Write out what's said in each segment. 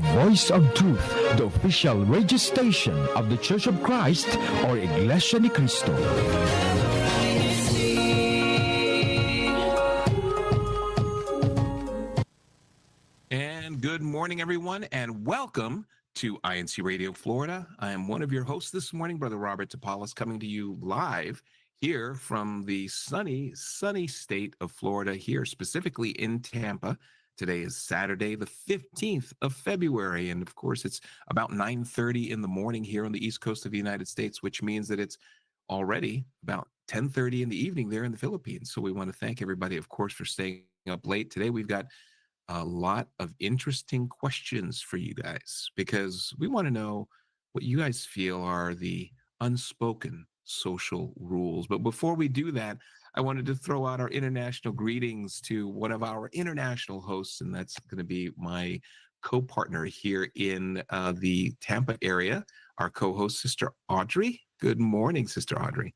voice of truth, the official radio station of the Church of Christ or Iglesia ni Cristo. And good morning, everyone, and welcome to INCRadio Florida. I am one of your hosts this morning, Brother Robert Topalis, coming to you live here from the sunny state of Florida, here specifically in Tampa. Today is Saturday, the 15th of February, and of course, it's about 9:30 in the morning here on the East Coast of the United States, which means that it's already about 10:30 in the evening there in the Philippines. So we want to thank everybody, of course, for staying up late. Today, we've got a lot of interesting questions for you guys because we want to know what you guys feel are the unspoken social rules. But before we do that, I wanted to throw out our international greetings to one of our international hosts, and that's going to be my co-partner here in the Tampa area, our co-host, Sister Audrey. Good morning, Sister Audrey.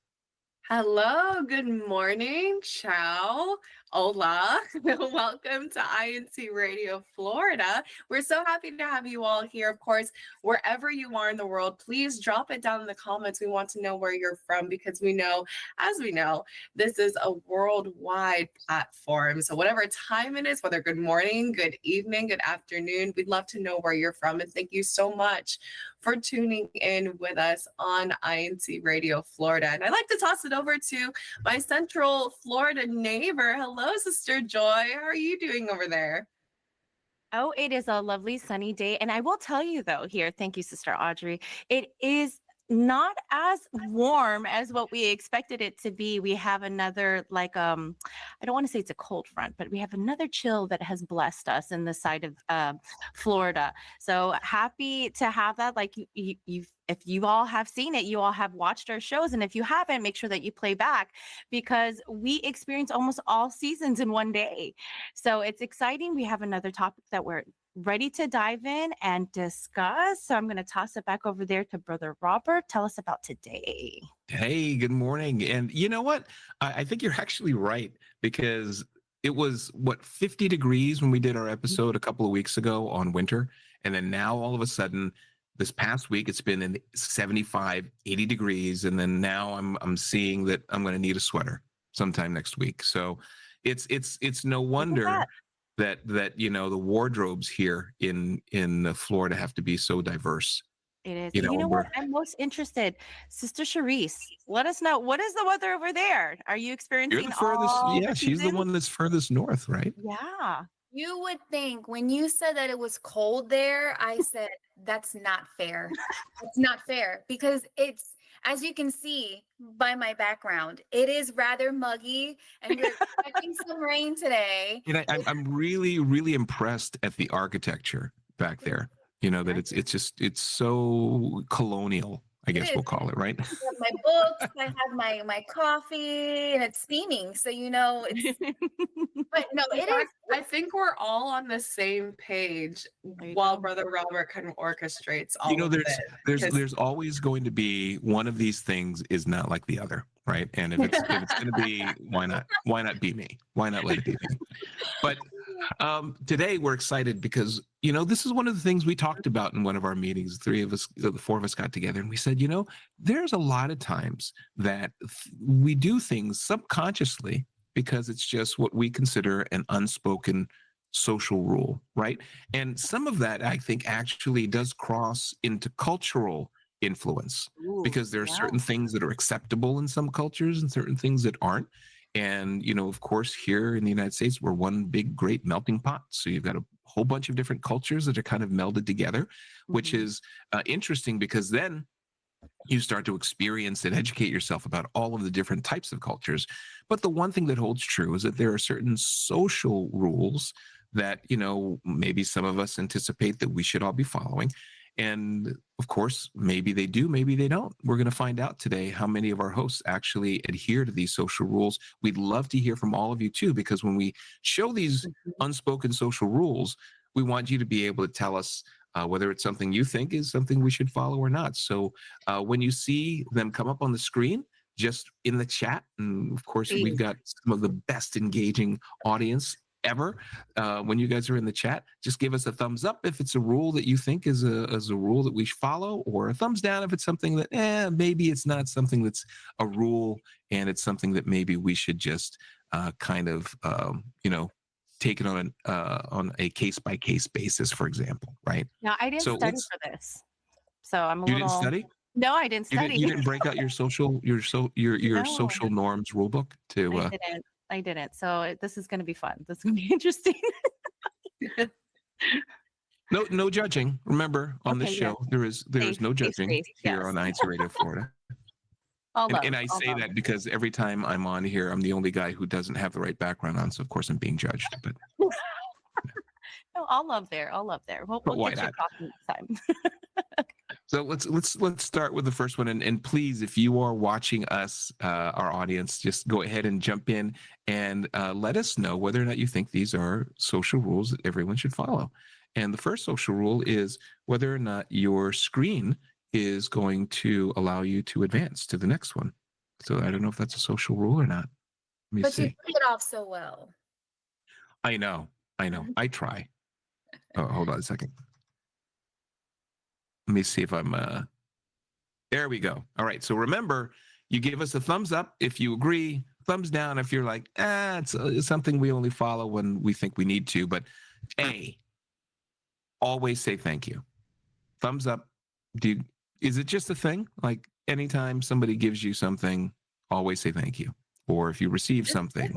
Hello, good morning, ciao, hola, welcome to INCRadio Florida. We're so happy to have you all here. Of course, wherever you are in the world, please drop it down in the comments. We want to know where you're from because we know, as we know, this is a worldwide platform. So whatever time it is, whether good morning, good evening, good afternoon, we'd love to know where you're from. And thank you so much for tuning in with us on INCRadio Florida. And I'd like to toss it over to my Central Florida neighbor. Hello, Sister Joy. How are you doing over there? Oh, it is a lovely sunny day. And I will tell you though here, thank you, Sister Audrey, it is not as warm as what we expected it to be. We have another I don't want to say it's a cold front, but we have another chill that has blessed us in the side of Florida. So happy to have that. Like you've if you all have seen it, you all have watched our shows. And if you haven't, make sure that you play back because we experience almost all seasons in one day. So it's exciting. We have another topic that we're ready to dive in and discuss. So I'm going to toss it back over there to Brother Robert. Tell us about today. Hey, good morning. And you know what? I think you're actually right because it was 50 degrees when we did our episode a couple of weeks ago on winter. And then now all of a sudden, this past week, it's been in 75, 80 degrees. And then now I'm seeing that I'm going to need a sweater sometime next week. So it's no wonder that you know the wardrobes here in Florida have to be so diverse. It is. You know what? I'm most interested. Sister Charisse, let us know. What is the weather over there? Are you experiencing You're the furthest, all yeah, the she's the seasons? one that's furthest north, right? Yeah. You would think when you said that it was cold there, I said, that's not fair. It's not fair because it's, as you can see by my background, it is rather muggy and we're expecting some rain today. And I'm really, really impressed at the architecture back there. You know, that it's so colonial, I guess we'll call it, right? I have my books, I have my coffee, and it's steaming. So, you know, it's, but no, it is. I think we're all on the same page while Brother Robert kind of orchestrates all of it. There's always going to be one of these things is not like the other, right? And if it's going to be, why not be me? Why not let it be me? But today we're excited because, you know, this is one of the things we talked about in one of our meetings. The four of us got together and we said, you know, there's a lot of times that we do things subconsciously because it's just what we consider an unspoken social rule, right? And some of that, I think, actually does cross into cultural influence because there are certain things that are acceptable in some cultures and certain things that aren't. And, you know, of course, here in the United States, we're one big, great melting pot. So you've got a whole bunch of different cultures that are kind of melded together, which is interesting because then you start to experience and educate yourself about all of the different types of cultures. But the one thing that holds true is that there are certain social rules that, you know, maybe some of us anticipate that we should all be following. And of course, maybe they do, maybe they don't. We're going to find out today how many of our hosts actually adhere to these social rules. We'd love to hear from all of you too, because when we show these unspoken social rules, we want you to be able to tell us whether it's something you think is something we should follow or not. So when you see them come up on the screen, just in the chat, and of course, we've got some of the best engaging audience ever, when you guys are in the chat, just give us a thumbs up if it's a rule that you think is a rule that we should follow, or a thumbs down if it's something that maybe it's not something that's a rule and it's something that maybe we should just kind of take it on a case by case basis, for example, right? Now, I didn't study for this, so I'm a You little. didn't study? No, I didn't study. You didn't break out your social No. social norms rule book to. I didn't. So this is going to be fun. This is going to be interesting. No judging. Remember, on this Okay, show, there is no judging space, here yes. on INCRadio Florida. And I say that because every time I'm on here, I'm the only guy who doesn't have the right background on, so of course I'm being judged. But No, I'll love there. We'll why get you not? coffee next time. So let's start with the first one, and please, if you are watching us, our audience, just go ahead and jump in and let us know whether or not you think these are social rules that everyone should follow. And the first social rule is whether or not your screen is going to allow you to advance to the next one. So I don't know if that's a social rule or not. Let me But see. you put it off so well. I know. I try. Oh, hold on a second. Let me see if I'm there we go. All right. So remember, you give us a thumbs up if you agree, thumbs down if you're like, it's something we only follow when we think we need to. But always say thank you. Thumbs up. Is it just a thing? Like anytime somebody gives you something, always say thank you. Or if you receive something.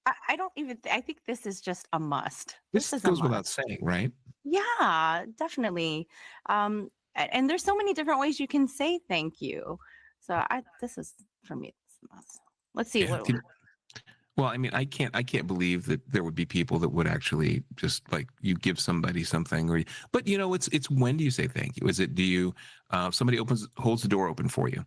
I think this is just a must. This is goes a without must. saying, right? Yeah, definitely. And there's so many different ways you can say thank you. So this is, for me, it's a must. Let's see. Yeah. Well, I mean, I can't believe that there would be people that would actually just like you give somebody something, but it's when do you say thank you? Is it, do you, somebody holds the door open for you?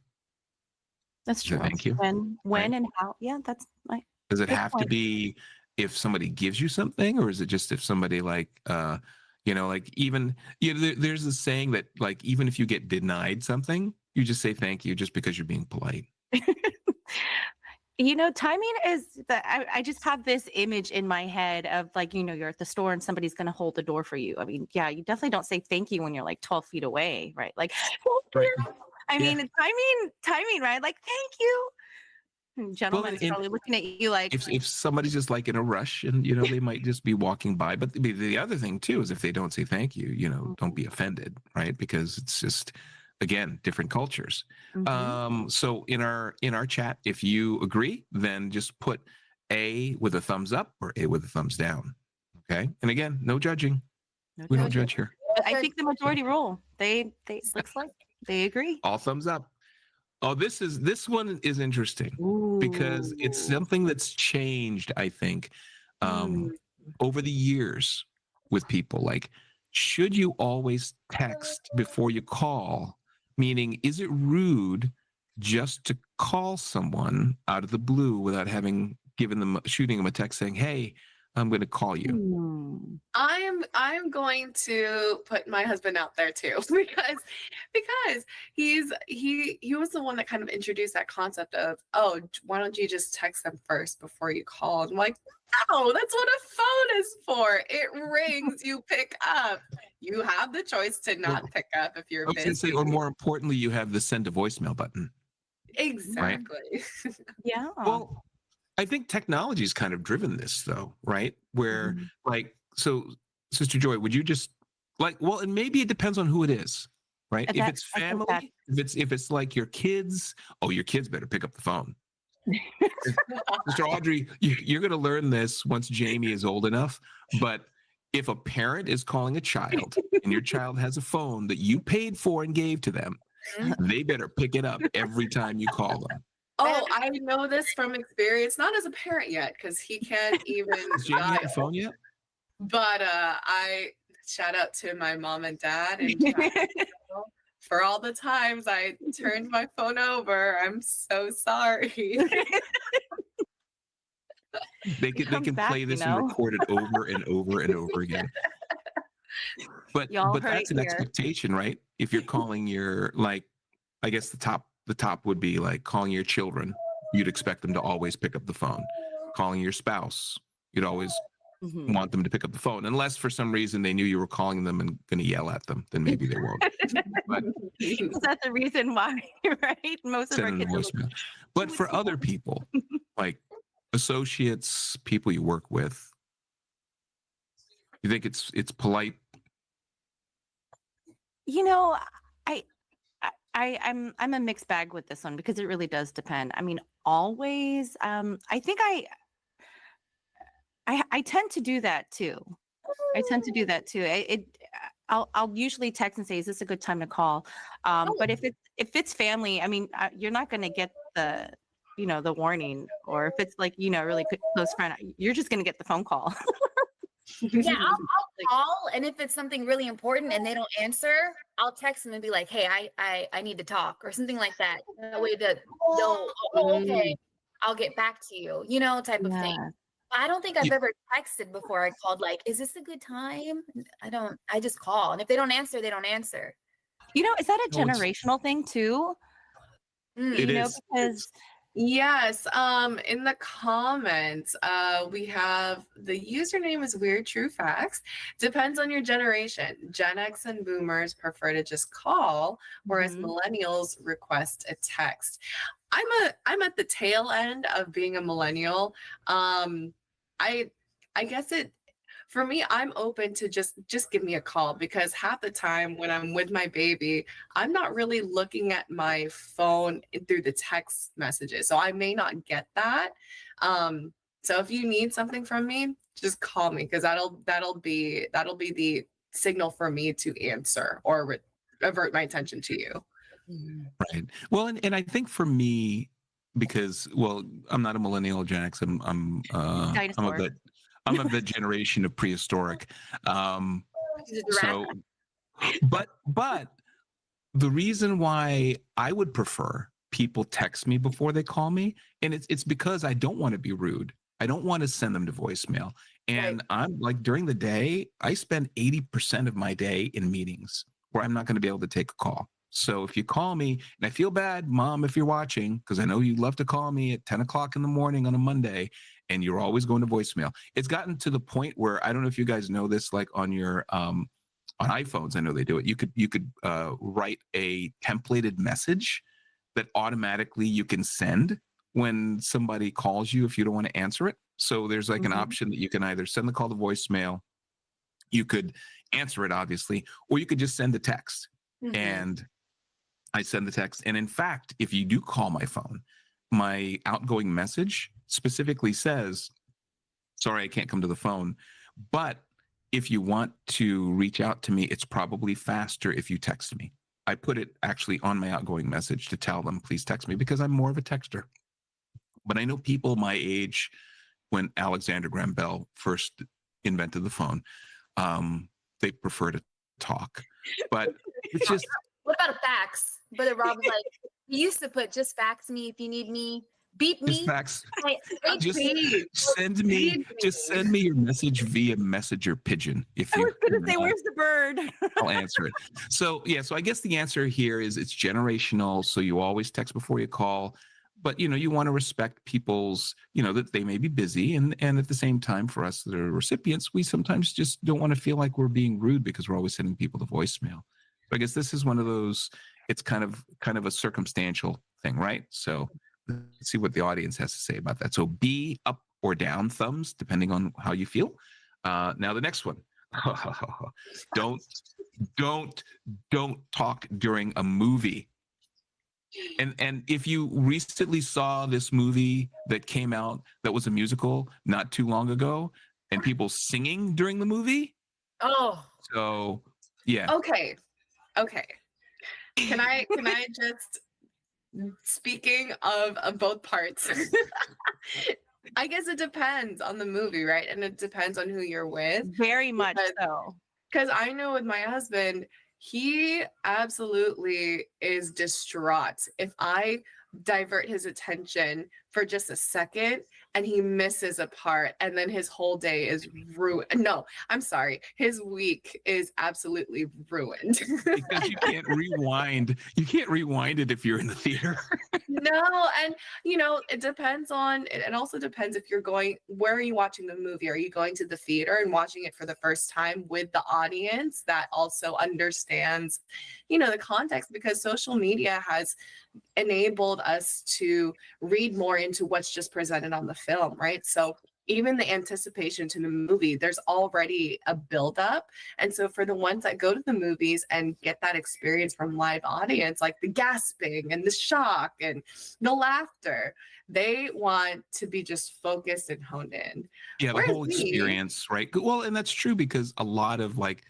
That's true. Thank you. When Right. and how? Yeah, that's my. Does it Good have to point. be if somebody gives you something, or is it just if somebody like, like even, there's a saying that like, even if you get denied something, you just say thank you just because you're being polite. Timing is I just have this image in my head of like, you're at the store and somebody's going to hold the door for you. I mean, yeah, you definitely don't say thank you when you're like 12 feet away, right? Like, Right. I mean, timing, right? Like, thank you. Gentlemen is probably looking at you like, if somebody's just like in a rush and they might just be walking by. But the other thing too is if they don't say thank you, don't be offended, right? Because it's just, again, different cultures. So in our chat, if you agree, then just put A with a thumbs up or A with a thumbs down. Okay. And again, no judging. We don't judge here. I think the majority rule. They looks like they agree. All thumbs up. Oh, this one is interesting because it's something that's changed, I think, over the years with people. Like, should you always text before you call? Meaning, is it rude just to call someone out of the blue without shooting them a text saying, "Hey, I'm going to call you"? I'm going to put my husband out there too because he was the one that kind of introduced that concept of, oh, why don't you just text them first before you call? And I'm like, no, that's what a phone is for. It rings, you pick up. You have the choice to not pick up if you're busy. Or more importantly, you have the send a voicemail button. Exactly. Right? Yeah. Well, I think technology's kind of driven this though, right? Where like, so Sister Joy, would you just and maybe it depends on who it is, right? If it's family, if it's like your kids, your kids better pick up the phone. Sister Audrey, you're going to learn this once Jamie is old enough, but if a parent is calling a child and your child has a phone that you paid for and gave to them, they better pick it up every time you call them. Oh, I know this from experience, not as a parent yet, because he can't even Does Jamie have a phone yet? But I shout out to my mom and dad and for all the times I turned my phone over. I'm so sorry. They can play this and record it over and over and over again. But that's an expectation, right? If you're calling your, like, I guess the top would be like calling your children. You'd expect them to always pick up the phone. Calling your spouse, you'd always Mhm. want them to pick up the phone, unless for some reason they knew you were calling them and going to yell at them. Then maybe they won't. But Is that the reason why, right? Most of send our them a kids are like, voicemail. But for other people, like associates, people you work with, you think it's polite? you know, I, I'm a mixed bag with this one because it really does depend. I mean, always, I think I tend to do that too. I tend to do that too. I'll usually text and say, "Is this a good time to call?" But if it's family, I mean, you're not going to get the the warning, or if it's like a really close friend, you're just going to get the phone call. Yeah, I'll call, and if it's something really important and they don't answer, I'll text them and be like, "Hey, I need to talk," or something like that. That way that they'll, "Oh, okay, I'll get back to you," type of thing. Yeah. I don't think I've ever texted before. I called like, "Is this a good time?" I just call, and if they don't answer, they don't answer. Is that a No, it's- generational thing too? It is. Because Yes, in the comments, we have the username is Weird True Facts. Depends on your generation. Gen X and boomers prefer to just call, whereas Mhm. millennials request a text. I'm at the tail end of being a millennial. I guess for me, I'm open to just give me a call, because half the time when I'm with my baby, I'm not really looking at my phone through the text messages, so I may not get that. So if you need something from me, just call me, because that'll be the signal for me to answer or avert my attention to you. Right. Well, and I think for me, because I'm not a millennial, Gen X. I'm of Dinosaur. the generation of prehistoric. Is it the rat? So, but the reason why I would prefer people text me before they call me, and it's because I don't want to be rude. I don't want to send them to voicemail. And I'm like, during the day, I spend 80% of my day in meetings where I'm not going to be able to take a call. So if you call me, and I feel bad, Mom, if you're watching, because I know you love to call me at 10 o'clock in the morning on a Monday, and you're always going to voicemail. It's gotten to the point where, I don't know if you guys know this, like on your on iPhones, I know they do it. You could write a templated message that automatically you can send when somebody calls you if you don't want to answer it. So there's like an option that you can either send the call to voicemail, you could answer it obviously, or you could just send a text. And I send the text. And in fact, if you do call my phone, my outgoing message specifically says, "Sorry, I can't come to the phone, but if you want to reach out to me, it's probably faster if you text me." I put it actually on my outgoing message to tell them, please text me, because I'm more of a texter. But I know people my age, when Alexander Graham Bell first invented the phone, they prefer to talk. But it's just, What about a fax? But Rob was like, he used to put, "Just fax me if you need me. Beat just me." facts. Just Please. send me your message via messenger pigeon. If I you was going to say, where's the bird? I'll answer it. So I guess the answer here is it's generational. So you always text before you call, but you want to respect people's, that they may be busy, and at the same time, for us that are recipients, we sometimes just don't want to feel like we're being rude because we're always sending people to voicemail. So I guess this is one of those. It's kind of a circumstantial thing, right? So let's see what the audience has to say about that. So be up or down thumbs, depending on how you feel. Now the next one. Don't talk during a movie. And if you recently saw this movie that came out that was a musical not too long ago, and people singing during the movie, so yeah. Okay. Can I just, speaking of both parts, I guess it depends on the movie, right? And it depends on who you're with. Very much so. Because I know with my husband, he absolutely is distraught if I divert his attention for just a second and he misses a part, and then his whole day is ruined. No, I'm sorry. His week is absolutely ruined. Because you can't rewind. You can't rewind it if you're in the theater. No, and it depends on it also depends if you're going, where are you watching the movie? Are you going to the theater and watching it for the first time with the audience that also understands, the context? Because social media has enabled us to read more into what's just presented on the film, right? So even the anticipation to the movie, there's already a buildup. And so for the ones that go to the movies and get that experience from live audience, like the gasping and the shock and the laughter, they want to be just focused and honed in. Yeah, the Whereas whole experience, right? Well, and that's true because a lot of like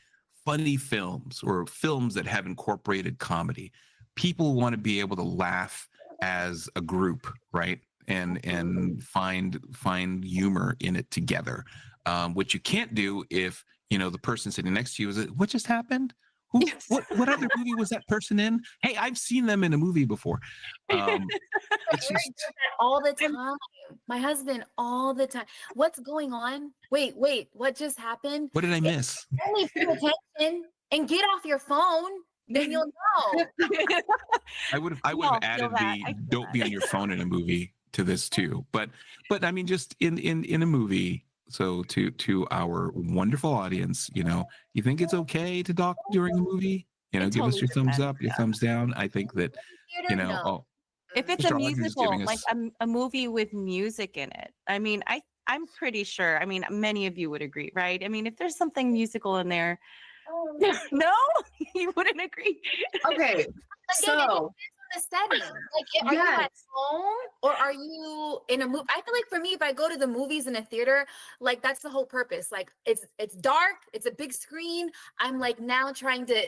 funny films or films that have incorporated comedy, people want to be able to laugh as a group, right? And find humor in it together, which you can't do if the person sitting next to you is, what just happened? Who? Yes. What other movie was that person in? Hey, I've seen them in a movie before. It's just All the time. My husband all the time. What's going on? Wait, what just happened? what did I miss? Only pay attention and get off your phone, then you'll know. I would have all feel added that. the I feel don't be that. on your phone in a movie to this too. But I mean, just in a movie. So to our wonderful audience, you think it's okay to talk during a movie? It Give us totally your thumbs depends, up, your yeah. thumbs down. I think that Theater, no. oh, If it's Mr. a Audrey's musical, giving like us- a movie with music in it, I mean, I'm pretty sure. I mean, many of you would agree, right? I mean, if there's something musical in there, no, you wouldn't agree. Okay, so The setting. Like, are you Yes. at home or are you in a movie? I feel like for me, if I go to the movies in a theater, like that's the whole purpose. Like it's dark, it's a big screen. I'm like now trying to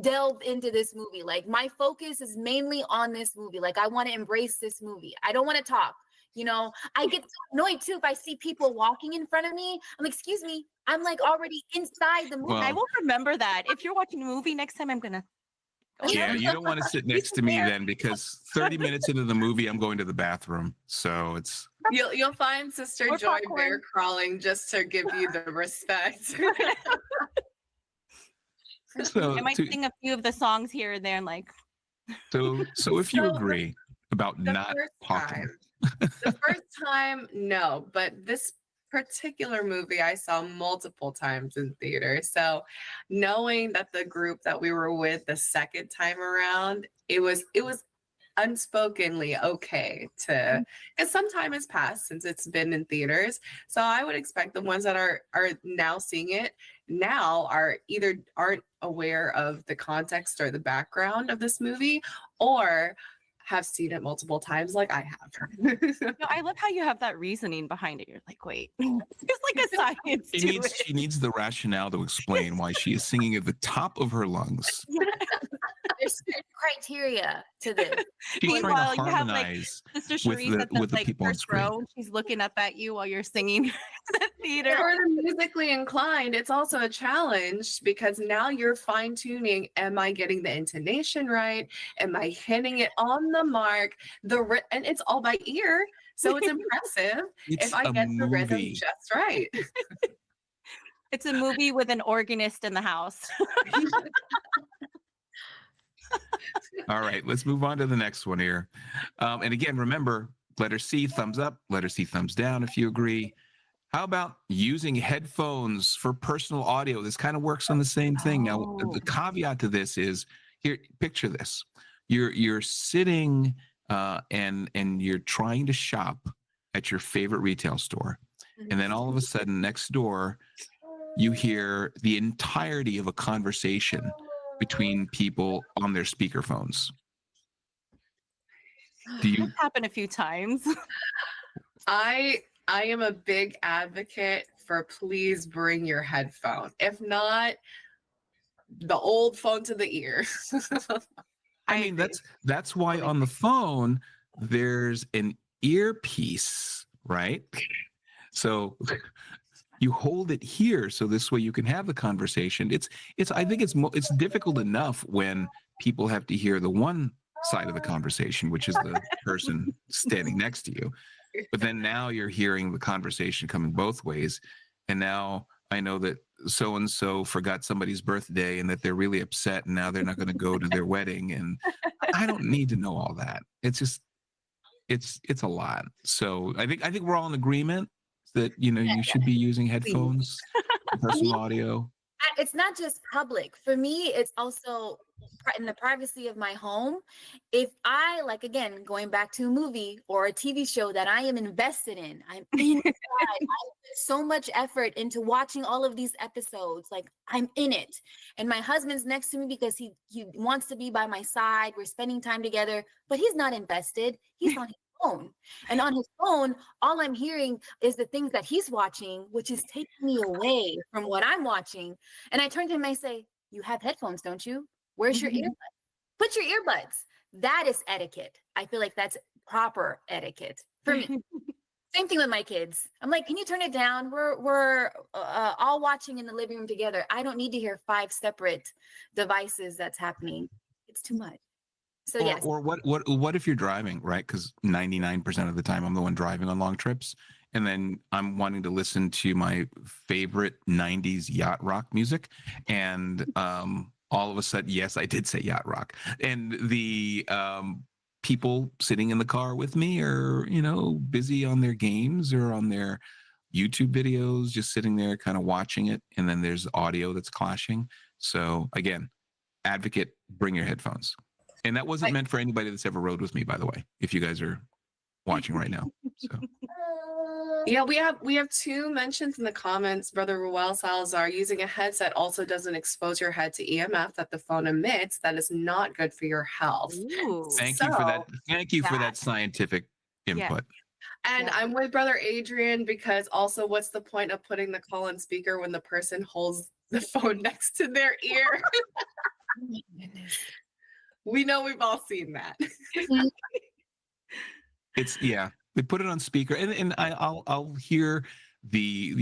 delve into this movie. Like my focus is mainly on this movie. Like I want to embrace this movie. I don't want to talk. I get so annoyed too if I see people walking in front of me. I'm like, excuse me. I'm like already inside the movie. Well, I will remember that. If you're watching a movie next time, I'm gonna. yeah, you don't want to sit next to me then, because 30 minutes into the movie, I'm going to the bathroom. So it's you'll find Sister Or Joy popcorn. bear crawling just to give you the respect. so I might sing a few of the songs here and there, and like. so if you So, agree about the not first talking. The first time, no, but this particular movie I saw multiple times in theater. So knowing that the group that we were with the second time around, it was unspokenly okay to, because some time has passed since it's been in theaters. So I would expect the ones that are now seeing it now are either aren't aware of the context or the background of this movie, or have seen it multiple times like I have. No, I love how you have that reasoning behind it. You're like, wait, there's like a science to it. She needs the rationale to explain why she is singing at the top of her lungs. There's certain criteria to this. She's Meanwhile, trying to you have, like, harmonize Sister with Cherise the at the with the like people on first screen. row. She's looking up at you while you're singing in the theater. For the musically inclined, it's also a challenge because now you're fine tuning. Am I getting the intonation right? Am I hitting it on the mark? And it's all by ear, so it's impressive It's if I a get the rhythm movie. just right. It's a movie with an organist in the house. All right, let's move on to the next one here. And again, remember, letter C, thumbs up, letter C, thumbs down if you agree. How about using headphones for personal audio? This kind of works on the same thing. Now, the caveat to this is, here, picture this. You're sitting and you're trying to shop at your favorite retail store. And then all of a sudden, next door, you hear the entirety of a conversation between people on their speakerphones. Do you? It's happened a few times. I am a big advocate for please bring your headphone. If not, the old phone to the ear. I mean, that's why on the phone there's an earpiece, right? So you hold it here, so this way you can have the conversation. I think it's difficult enough when people have to hear the one side of the conversation, which is the person standing next to you. But then now you're hearing the conversation coming both ways. And now I know that so-and-so forgot somebody's birthday and that they're really upset and now they're not going to go to their wedding. And I don't need to know all that. It's just, it's a lot. So I think we're all in agreement that, you should be using headphones, personal audio. It's not just public. For me, it's also in the privacy of my home. If I, like, again, going back to a movie or a TV show that I am invested in, I'm inside. I put so much effort into watching all of these episodes. Like, I'm in it. And my husband's next to me because he wants to be by my side. We're spending time together, but he's not invested. He's on his phone. And on his phone, all I'm hearing is the things that he's watching, which is taking me away from what I'm watching. And I turn to him and I say, you have headphones, don't you? Where's your earbuds? Put your earbuds. That is etiquette. I feel like that's proper etiquette for me. Same thing with my kids. I'm like, can you turn it down? We're all watching in the living room together. I don't need to hear 5 separate devices that's happening. It's too much. So yes. Or what if you're driving, right? Because 99% of the time I'm the one driving on long trips, and then I'm wanting to listen to my favorite 90s yacht rock music, and all of a sudden, yes, I did say yacht rock, and the people sitting in the car with me are busy on their games or on their YouTube videos, just sitting there kind of watching it, and then there's audio that's clashing. So again, advocate, bring your headphones. And that wasn't meant for anybody that's ever rode with me, by the way, if you guys are watching right now. So yeah, we have 2 mentions in the comments. Brother Ruel Salazar, using a headset also doesn't expose your head to EMF that the phone emits. That is not good for your health. Ooh. Thank you for that. Thank you for that scientific input. And I'm with Brother Adrian, because also, what's the point of putting the call on speaker when the person holds the phone next to their ear? Oh my goodness. We know, we've all seen that. They put it on speaker, and I'll hear the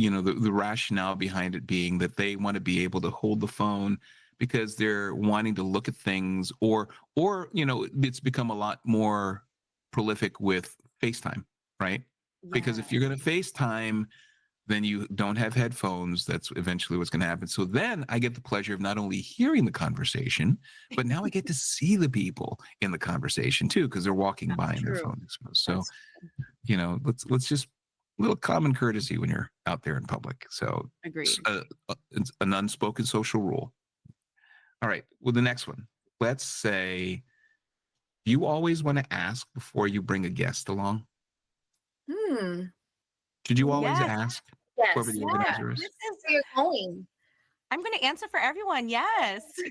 rationale behind it being that they want to be able to hold the phone because they're wanting to look at things, or it's become a lot more prolific with FaceTime, right? Yeah. Because if you're going to FaceTime, then you don't have headphones. That's eventually what's going to happen. So then I get the pleasure of not only hearing the conversation, but now I get to see the people in the conversation too, because they're walking by and their phone exposed. So, let's just a little common courtesy when you're out there in public. So agreed. It's an unspoken social rule. All right. Well, the next one. Let's say you always want to ask before you bring a guest along. Should you always ask? Yes. Whoever the organizer is? This is where you're going. I'm going to answer for everyone. Yes. You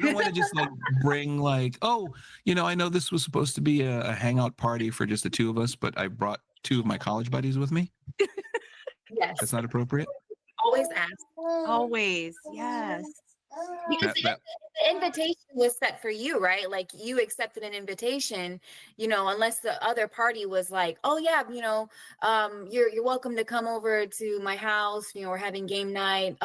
don't want to just bring I know this was supposed to be a hangout party for just the 2 of us, but I brought 2 of my college buddies with me. Yes. That's not appropriate. Always ask. Always. Yes. Because the invitation was set for you, right? Like, you accepted an invitation, unless the other party was like, oh yeah, you're welcome to come over to my house, we're having game night.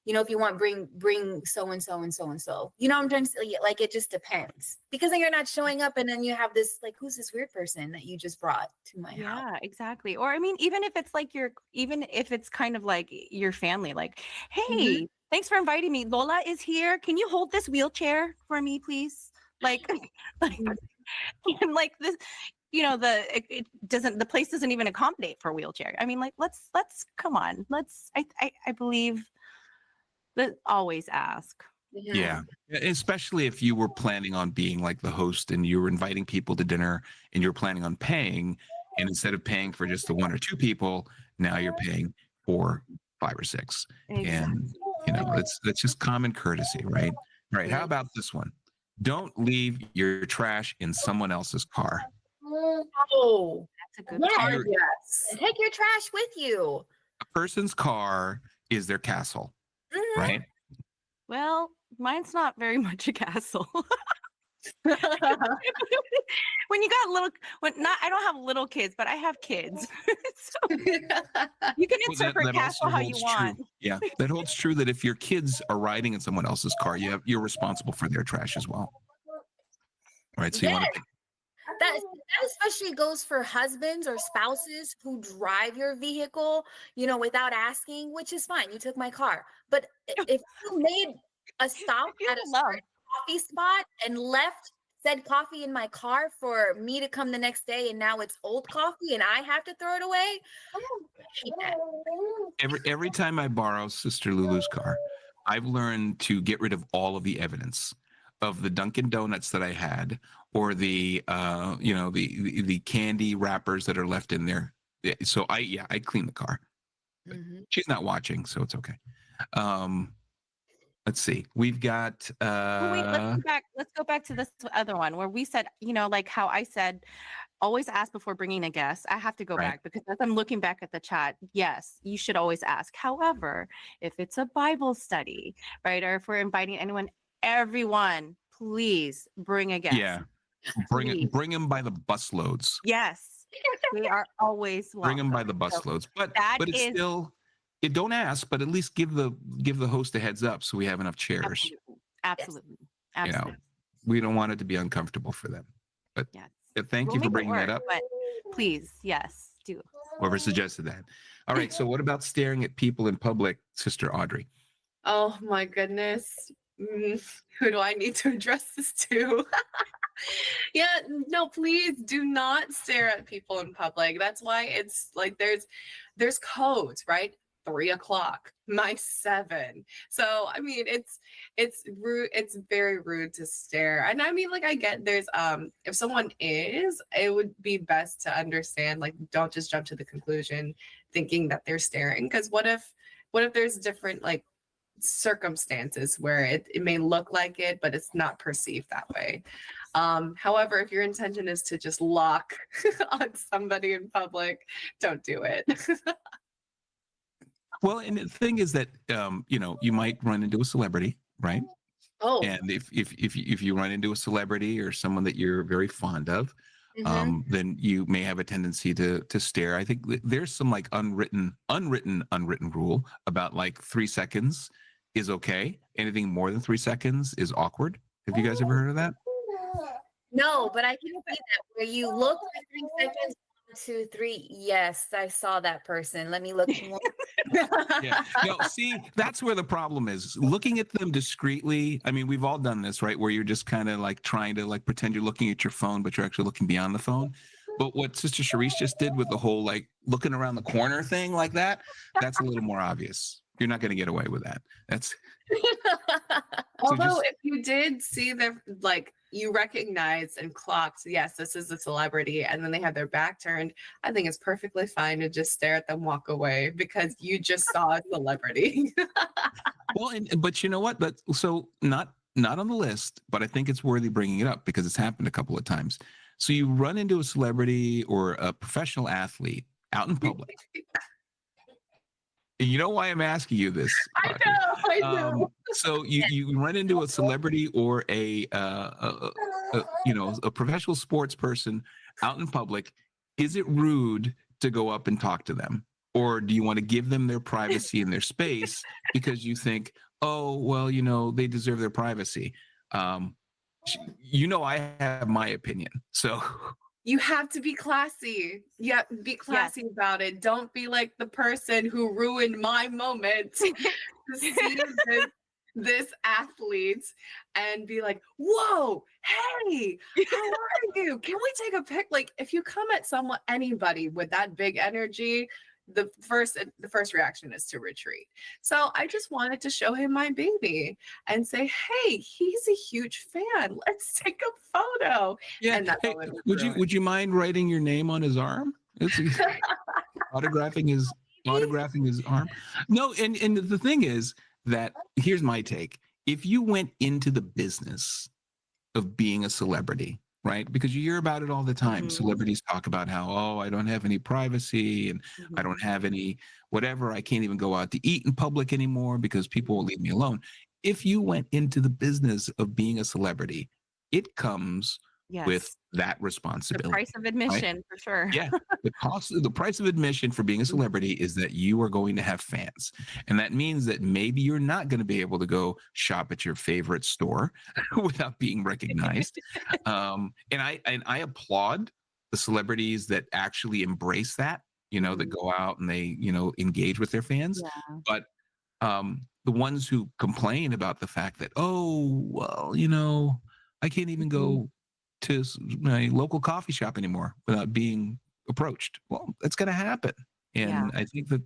If you want, bring so and so and so and so. You know what I'm trying to say? Like, it just depends. Because then you're not showing up, and then you have this, like, who's this weird person that you just brought to my house? Yeah, exactly. Or even if it's like even if it's kind of like your family, like, hey, thanks for inviting me. Lola is here. Can you hold this wheelchair for me, please? Like and like this, the place doesn't even accommodate for a wheelchair. I mean, like, let's come on. I believe that always ask. Yeah. Especially if you were planning on being like the host and you were inviting people to dinner and you're planning on paying, and instead of paying for just the 1 or 2 people, now you're paying for 5 or 6. Exactly. And that's just common courtesy, right? Right. How about this one? Don't leave your trash in someone else's car. Oh, that's a good one. Yes. Take your trash with you. A person's car is their castle, right? Well, mine's not very much a castle. When you got I don't have little kids, but I have kids. So you can interpret castle how you want. True. Yeah, that holds true that if your kids are riding in someone else's car, you're responsible for their trash as well. right? So you want to That especially goes for husbands or spouses who drive your vehicle, without asking, which is fine. You took my car. But if you made a stop You at a love. certain coffee spot and left said coffee in my car for me to come the next day and now it's old coffee and I have to throw it away, I hate that. every time I borrow Sister Lulu's car, I've learned to get rid of all of the evidence of the Dunkin' Donuts that I had, or the the candy wrappers that are left in there. So I clean the car. Mhm. She's not watching, so it's okay. Let's see. We've got Oh, wait, let's go back to this other one where we said, like how I said, always ask before bringing a guest. I have to go Right. back because as I'm looking back at the chat, yes, you should always ask. However, if it's a Bible study, right, or if we're inviting everyone, please bring a guest. yeah, Please. bring them by the busloads. Yes, they are always welcome. Bring them by the So busloads. But that it's is- still, don't ask, but at least give the host a heads up so we have enough chairs. Absolutely. You know, Absolutely. we don't want it to be uncomfortable for them. But Yes. thank We'll you for make it bringing that work, up. But please, yes, do. Whoever suggested that. All right. So what about staring at people in public, Sister Audrey? Oh my goodness. Who do I need to address this to? Yeah, no, please do not stare at people in public. That's why it's like there's codes, right? 3:00, my 7. So I mean it's rude, it's very rude to stare. And I mean, like, I get there's if someone is, it would be best to understand, like, don't just jump to the conclusion thinking that they're staring. Because what if there's different, like, circumstances where it may look like it, but it's not perceived that way. However, if your intention is to just lock on somebody in public, don't do it. Well, and the thing is that you might run into a celebrity, right? Oh, And if you run into a celebrity or someone that you're very fond of, mhm. then you may have a tendency to stare. I think there's some like unwritten rule about like 3 seconds is okay. Anything more than 3 seconds is awkward. Have you guys ever heard of that? No, but I can see that where you look for 3 seconds. 1, 2, 3. Yes, I saw that person. Let me look more. Yeah. No, see, that's where the problem is. Looking at them discreetly. I mean, we've all done this, right? Where you're just kind of like trying to like pretend you're looking at your phone, but you're actually looking beyond the phone. But what Sister Sharice just did with the whole like looking around the corner thing like that, that's a little more obvious. You're not going to get away with that. That's Although just- if you did see them, like, you recognized and clocked, yes, this is a celebrity, and then they have their back turned, I think it's perfectly fine to just stare at them, walk away, because you just saw a celebrity. well, but you know what? But so not on the list, but I think it's worthy bringing it up because it's happened a couple of times. So you run into a celebrity or a professional athlete out in public. You know why I'm asking you this? I know. So you run into a celebrity or a professional sports person out in public. Is it rude to go up and talk to them, or do you want to give them their privacy and their space because you think, oh well, they deserve their privacy? I have my opinion, so. You have to be classy. Yeah, be classy about it. Don't be like the person who ruined my moment to see this athlete and be like, whoa, hey, how are you? Can we take a pic? Like, if you come at anybody with that big energy, the first reaction is to retreat. So I just wanted to show him my baby and say, hey, he's a huge fan. Let's take a photo. Yeah. And that's Hey, all it was would ruined. you mind writing your name on his arm? Autographing his arm? No, and the thing is that here's my take. If you went into the business of being a celebrity, right? Because you hear about it all the time. Mhm. Celebrities talk about how, oh, I don't have any privacy and I don't have any whatever. I can't even go out to eat in public anymore because people will leave me alone. If you went into the business of being a celebrity, it comes with Yes. that The responsibility. price of admission for sure. Yeah, the price of admission for being a celebrity is that you are going to have fans, and that means that maybe you're not going to be able to go shop at your favorite store without being recognized. And I applaud the celebrities that actually embrace that, that go out and they engage with their fans. Yeah. But the ones who complain about the fact that, oh well, I can't even go to my local coffee shop anymore without being approached. Well, that's going to happen, and Yeah. I think that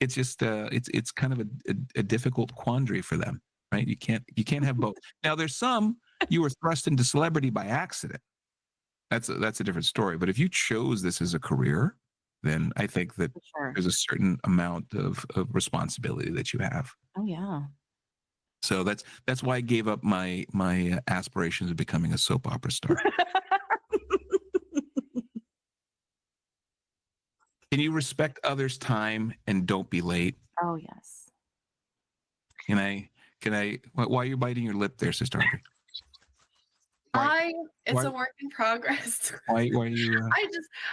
it's just it's kind of a difficult quandary for them, right? You can't have both. Now, there's some you were thrust into celebrity by accident. That's a different story. But if you chose this as a career, then I think that For sure. there's a certain amount of responsibility that you have. Oh yeah. So that's why I gave up my aspirations of becoming a soap opera star. Can you respect others' time and don't be late? Oh yes. Can I? Why are you biting your lip there, Sister Audrey? It's why- a work in progress. Why are you?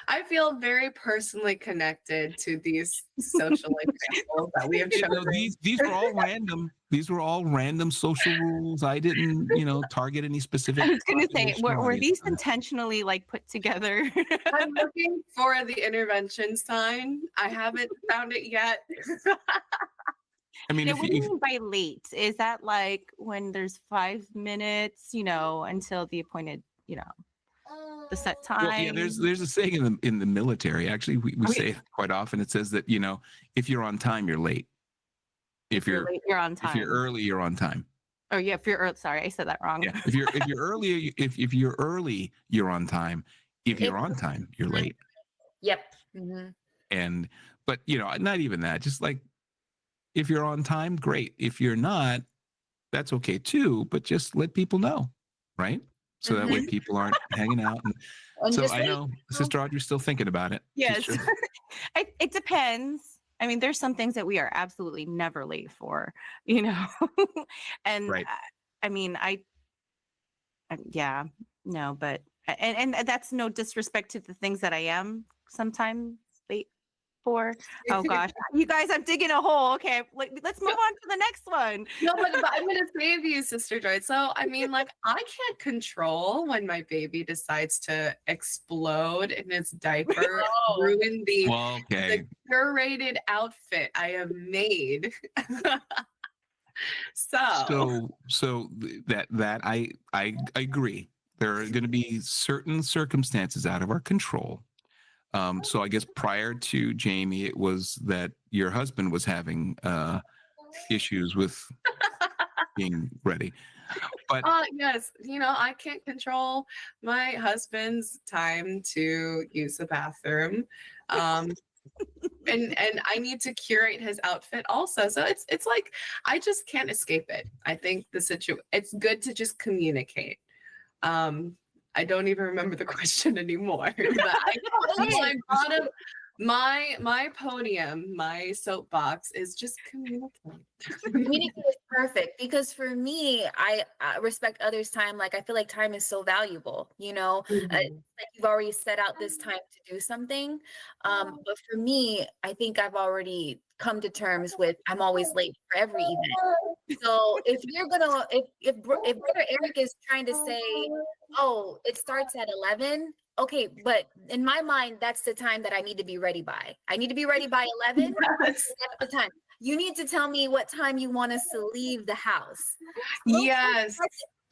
I feel very personally connected to these social examples that we have chosen. These were all random. These were all random social rules. I didn't, target any specific. I was gonna say, population were these audience. intentionally like put together? I'm looking for the intervention sign. I haven't found it yet. I mean, What do you mean by late? Is that like when there's 5 minutes, until the appointed, the set time? well, yeah, there's a saying in the military. Actually, we say it quite often. It says that if you're on time, you're late. If you're late, you're on time. If you're early, you're on time. Oh yeah, if you're early. Sorry, I said that wrong. Yeah. If you're early, if you're early, you're on time. If you're on time, you're late. Yep. Mm-hmm. But not even that. Just like if you're on time, great. If you're not, that's okay too. But just let people know, right? So that way people aren't hanging out. And so I know Sister Audrey's still thinking about it. Yes. It depends. I mean, there's some things that we are absolutely never late for, and Right. Yeah, no, but and that's no disrespect to the things that I am sometimes late for. Oh gosh, you guys, I'm digging a hole. Okay, let's move on to the next one. No, but I'm going to save you, Sister Joy. So, I can't control when my baby decides to explode in its diaper, ruin the curated outfit I have made. So that I agree. There are going to be certain circumstances out of our control. So I guess prior to Jamie, it was that your husband was having issues with being ready. But yes, I can't control my husband's time to use the bathroom. And I need to curate his outfit also. So it's like I just can't escape it. I think it's good to just communicate. I don't even remember the question anymore. But my podium, my soapbox is just communicate. Communicate is perfect because for me, I respect others' time. Like I feel like time is so valuable. Like you've already set out this time to do something. But for me, I think I've already come to terms with I'm always late for every event. So if you're gonna, if Brother Eric is trying to say, oh, it starts at 11. Okay, but in my mind, that's the time that I need to be ready by. I need to be ready by 11. That's the time. You need to tell me what time you want us to leave the house. Yes.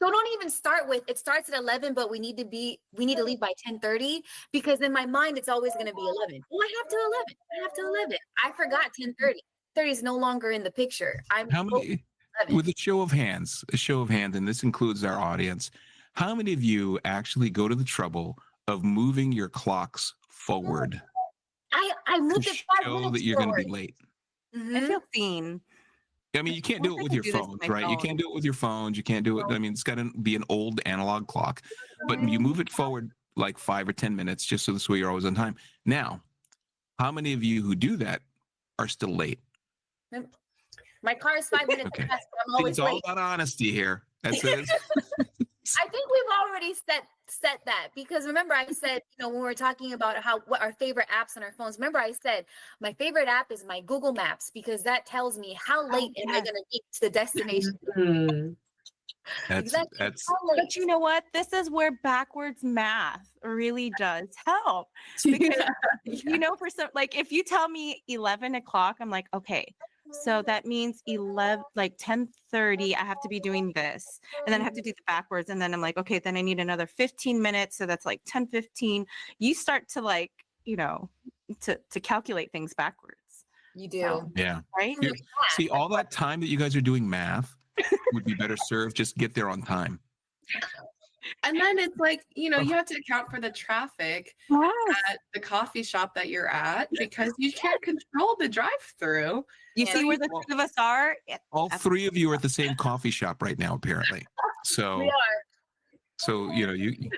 So don't even start with it starts at 11, but we need to leave by 10:30 because in my mind it's always going to be 11. Oh, I have to 11. I forgot 10:30. 30 is no longer in the picture. How many? With a show of hands, and this includes our audience. How many of you actually go to the trouble of moving your clocks forward? I moved it 5 minutes show that you're going to be forward. late. Mhm. I feel seen. I mean, you can't do it with your phones, right? You can't do it with your phones. You can't do it. I mean, it's got to be an old analog clock, but you move it forward like 5 or 10 minutes just so this way you're always on time. Now, how many of you who do that are still late? My car is 5 minutes Okay. fast, but I'm always It's all late. about honesty here. That's it. I think we've already set set that, because remember I said, when we were talking about what our favorite apps on our phones, remember I said my favorite app is my Google Maps, because that tells me how late am I going to get to the destination. Mhm. Exactly. That's How late. But you know what? This is where backwards math really does help. Because, for some, like if you tell me 11 o'clock, I'm like, okay, so that means 10:30, I have to be doing this. And then I have to do the backwards. And then I'm like, okay, then I need another 15 minutes. So that's like 10:15. You start to to calculate things backwards. You do. So, yeah. right? See, all that time that you guys are doing math would be better served just get there on time. And then it's like, you have to account for the traffic Yes. at the coffee shop that you're at, because you can't control the drive-through. You see where the two of us are? All three of you are at the same coffee shop right now, apparently. So We are. So you.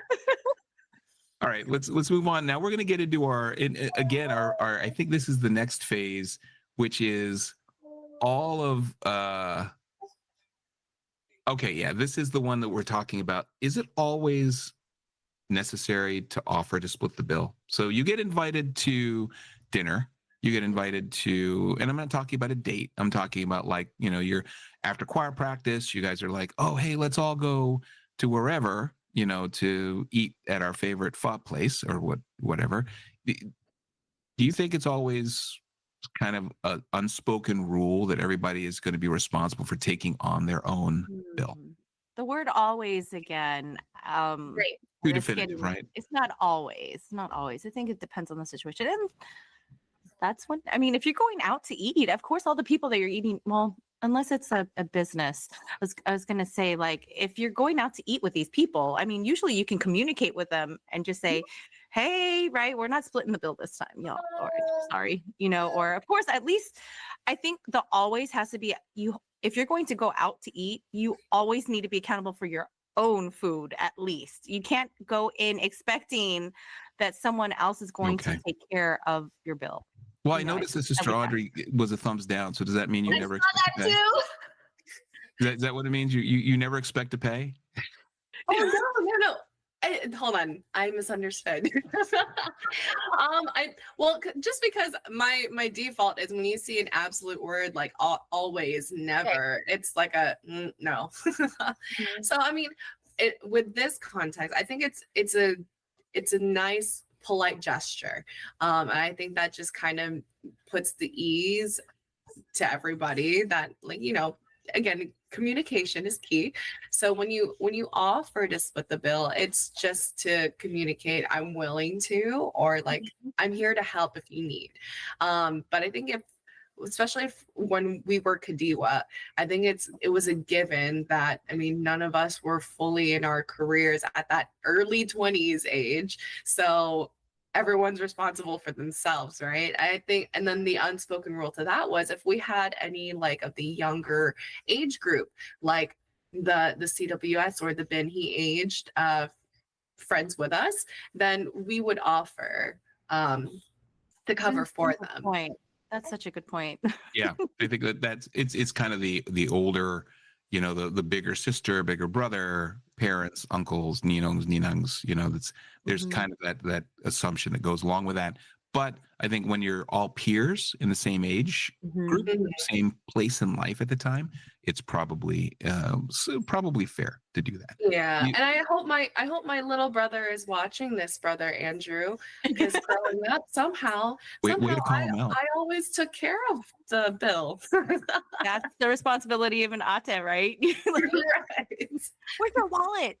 All right, let's move on. Now we're going to get into our I think this is the next phase, which is all of okay, yeah, this is the one that we're talking about. Is it always necessary to offer to split the bill? So you get invited to dinner, you get invited to, and I'm not talking about a date. I'm talking about you're after choir practice, you guys are like, oh, hey, let's all go to wherever, to eat at our favorite pho place or whatever. Do you think it's always kind of an unspoken rule that everybody is going to be responsible for taking on their own bill? The word always again. Great. Too definitive, right? It's not always. Not always. I think it depends on the situation. And that's when, if you're going out to eat, of course, all the people that you're eating, well, unless it's a business, I was going to say, if you're going out to eat with these people, usually you can communicate with them and just say, hey, right, we're not splitting the bill this time, or sorry, or of course, at least I think the always has to be if you're going to go out to eat, you always need to be accountable for your own food. At least you can't go in expecting that someone else is going to take care of your bill. Well, I noticed that Sister Audrey was a thumbs down. So does that mean you never expect that to pay? too. Is that what it means? You never expect to pay? Oh, no. Hold on, I misunderstood. Just because my default is when you see an absolute word like always, never, it's like a no. So with this context, I think it's a nice polite gesture, and I think that just kind of puts the ease to everybody that again, communication is key. So when you offer to split the bill, it's just to communicate I'm willing to, or I'm here to help if you need. But I think especially when we were Kadiwa, I think it was a given that none of us were fully in our careers at that early 20s age. So everyone's responsible for themselves, right? I think, and then the unspoken rule to that was if we had any of the younger age group, like the CWS or the Benhi aged friends with us, then we would offer to cover for them. That's such a good point. Yeah, I think that's it's kind of the older, the bigger sister, bigger brother, parents, uncles, ninongs, there's kind of that assumption that goes along with that. But I think when you're all peers in the same age group, same place in life at the time, it's probably fair to do that. Yeah, and I hope my little brother is watching this, Brother Andrew, because growing up, somehow way to call him out. I always took care of the bill. That's the responsibility of an ate, right? Right. Where's your wallet?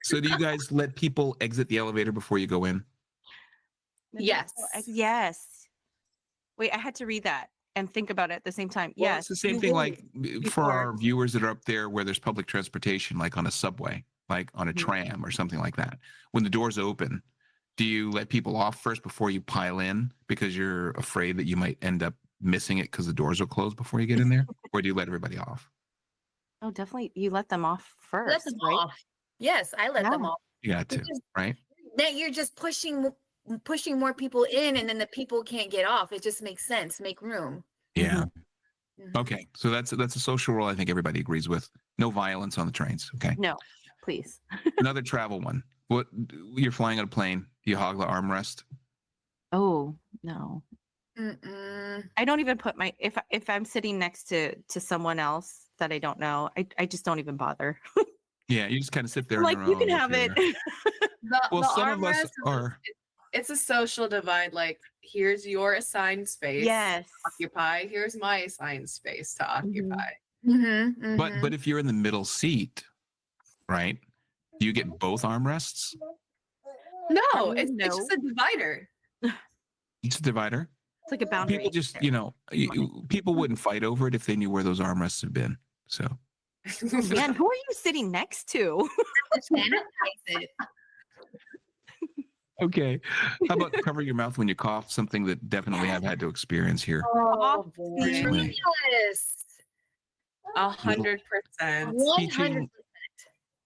So do you guys let people exit the elevator before you go in? Yes. Yes. Wait, I had to read that and think about it at the same time. Well, yes. It's the same thing for our viewers that are up there where there's public transportation, like on a subway, like on a tram or something like that. When the doors open, do you let people off first before you pile in because you're afraid that you might end up missing it because the doors are closed before you get in there? Or do you let everybody off? Oh, definitely. You let them off first. Let them right? off. Yes, I let them off. You got to, right? Then you're just pushing more people in, and then the people can't get off. It just makes sense. Make room. Yeah. Okay. So that's a social rule I think everybody agrees with. No violence on the trains. Okay. No, please. Another travel one. What you're flying on a plane? You hog the armrest? Oh, no. Mm-mm. I don't even put my if I'm sitting next to someone else that I don't know, I just don't even bother. Yeah, you just kind of sit there I'm on like, your you own. can with have it. your- Well, The some of us armrest is are. it's a social divide. Like, here's your assigned space Yes. to occupy. Here's my assigned space to occupy. Mm-hmm, But if you're in the middle seat, right? Do you get both armrests? No, mean, it's just a divider. It's a divider. It's like a boundary. People just, people wouldn't fight over it if they knew where those armrests have been. So Man, who are you sitting next to? sanitize it. okay. How about cover your mouth when you cough? Something that definitely I've had to experience here. Oh boy, Recently. Yes. 100%. 100%.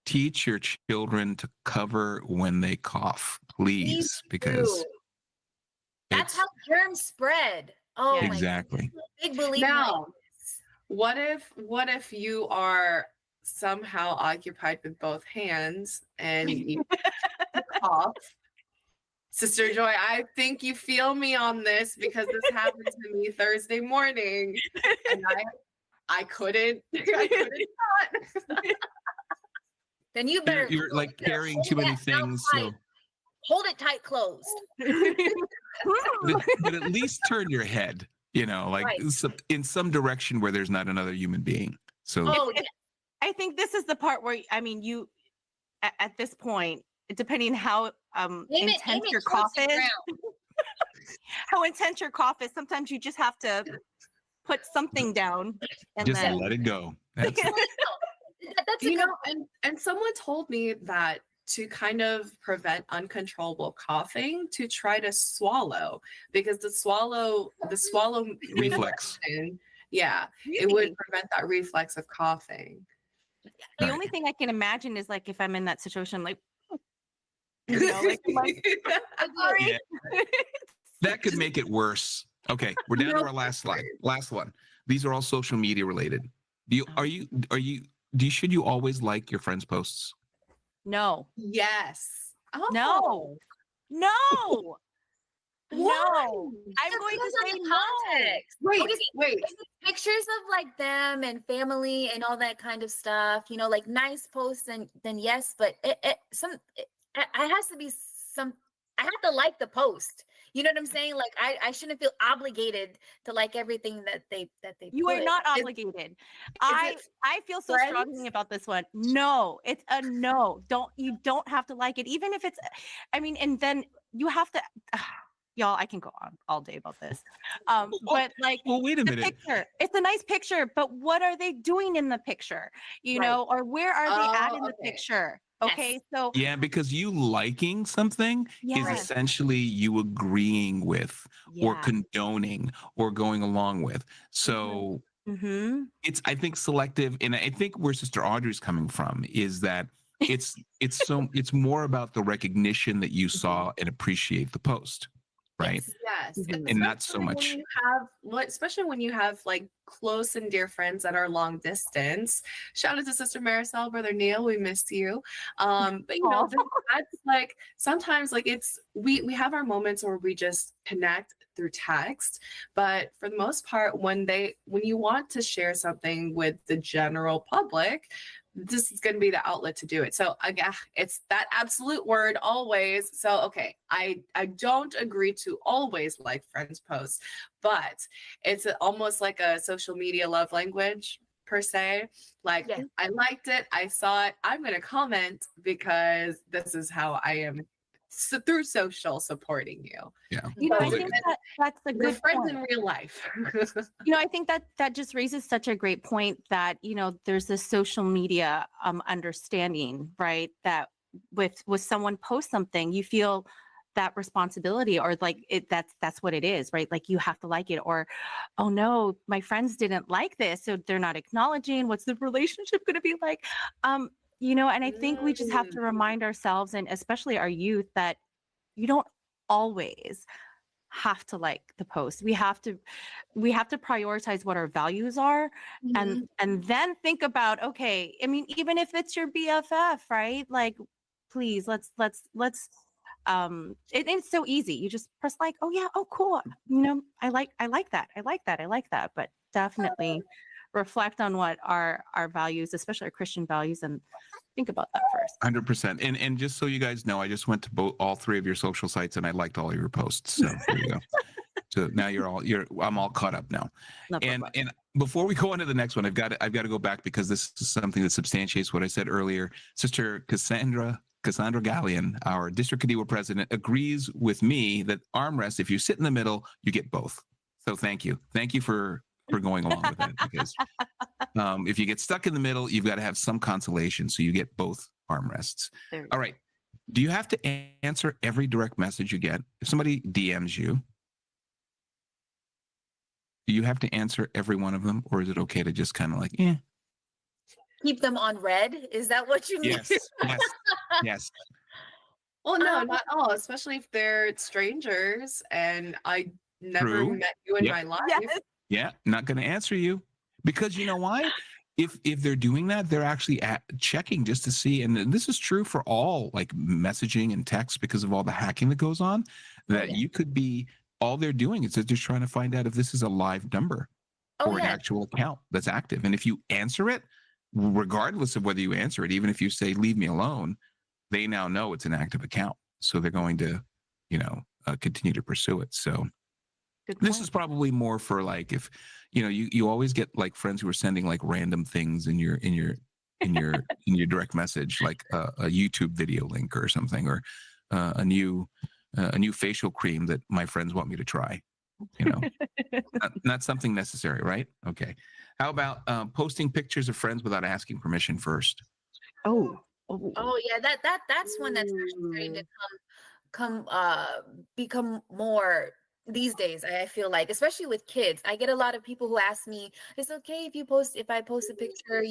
Teach your children to cover when they cough, please, because That's it's- how germs spread. Oh Yeah. my exactly. God. Big believer. Now, what if you are somehow occupied with both hands and you cough? Sister Joy, I think you feel me on this because this happened to me Thursday morning, and I couldn't not. Then you better You're like carrying too many things. So, hold it tight closed. but at least turn your head, like Right. in some direction where there's not another human being. So Oh, yeah. I think this is the part where you at this point, depending how intense your cough close to is, ground. how intense your cough is, sometimes you just have to put something down and just then let it go. That's That's a You good know, and someone told me that to kind of prevent uncontrollable coughing, to try to swallow, because the swallow reflex. motion, yeah, it Really? would prevent that reflex of coughing. The Right. only thing I can imagine is like if I'm in that situation, I'm like, like sorry. Yeah. That could make it worse. Okay, we're down to our last slide. Last one. These are all social media related. Should you always like your friends' posts? No, Yes. Oh. no, no, no. I'm It going to depends on say the no. context. Wait, Okay, wait. if it's pictures of like them and family and all that kind of stuff, like nice posts, and then yes, but it has to be some. I have to like the post. You know what I'm saying? Like I shouldn't feel obligated to like everything that they You are put. not obligated. I feel so friends? strongly about this one. No, it's a no. You don't have to like it, even if it's. And then you have to. Y'all, I can go on all day about this. But like, Well, wait a the minute. picture, it's a nice picture, but what are they doing in the picture? Right. Or where are they at Oh, in the okay. picture? Yes. Okay, so Yeah, because you liking something is yes, essentially you agreeing with or yeah. condoning or going along with. So Mm-hmm. I think selective, and I think where Sister Audrey's coming from is that it's more about the recognition that you saw and appreciate the post, right? Yes. Mhm. And not so Especially when much. you have, especially when you have like close and dear friends that are long distance. Shout out to Sister Marisol, Brother Neil, we miss you. But Aw. that's like sometimes like we have our moments where we just connect through text, but for the most part, when you want to share something with the general public, this is going to be the outlet to do it. So again, it's that absolute word always. So okay, I don't agree to always like friends posts, but it's almost like a social media love language per se. Like Yeah. I liked it, I saw it, I'm going to comment because this is how I am through social supporting you. Yeah. I Well, think that's a Your good friends point. in real life. I think that just raises such a great point that there's this social media understanding, right? That with someone posts something, you feel that responsibility, or like that's what it is, right? Like you have to like it, or oh no, my friends didn't like this, so they're not acknowledging. What's the relationship going to be like? And I think we just have to remind ourselves, and especially our youth, that you don't always have to like the post. We have to prioritize what our values are, and then think about, okay, even if it's your BFF, right? Like please it's so easy. You just press like, oh yeah, oh cool. I like that. But definitely reflect on what our values, especially our Christian values, and think about that first. 100%. And just so you guys know, I just went to all three of your social sites and I liked all your posts. So there you go. So now I'm all caught up now. And before we go on to the next one, I've got to go back because this is something that substantiates what I said earlier. Sister Cassandra Gallion, our district Kadiwa president, agrees with me that armrest, if you sit in the middle, you get both. So thank you for going along with that, because if you get stuck in the middle, you've got to have some consolation, so you get both armrests. All right. Do you have to answer every direct message you get? If somebody DMs you, do you have to answer every one of them, or is it okay to just kind of like, keep them on red? Is that what you mean? Yes. Well, no, not all, especially if they're strangers and I never met you in my life. Yes. Yeah, not going to answer you, because you know why? If they're doing that, they're actually checking just to see, and this is true for all like messaging and text because of all the hacking that goes on, that you could be, all they're doing is they're just trying to find out if this is a live number or an actual account that's active. And if you answer it, regardless of whether you answer it, even if you say, leave me alone, they now know it's an active account. So they're going to, continue to pursue it. So this is probably more for like, if, you always get like friends who are sending like random things in your direct message, like a YouTube video link or something, or a new facial cream that my friends want me to try. Not something necessary, right? Okay. How about posting pictures of friends without asking permission first? Oh yeah, that's one that's actually starting to become more these days. I feel like, especially with kids, I get a lot of people who ask me, "It's okay if I post a picture,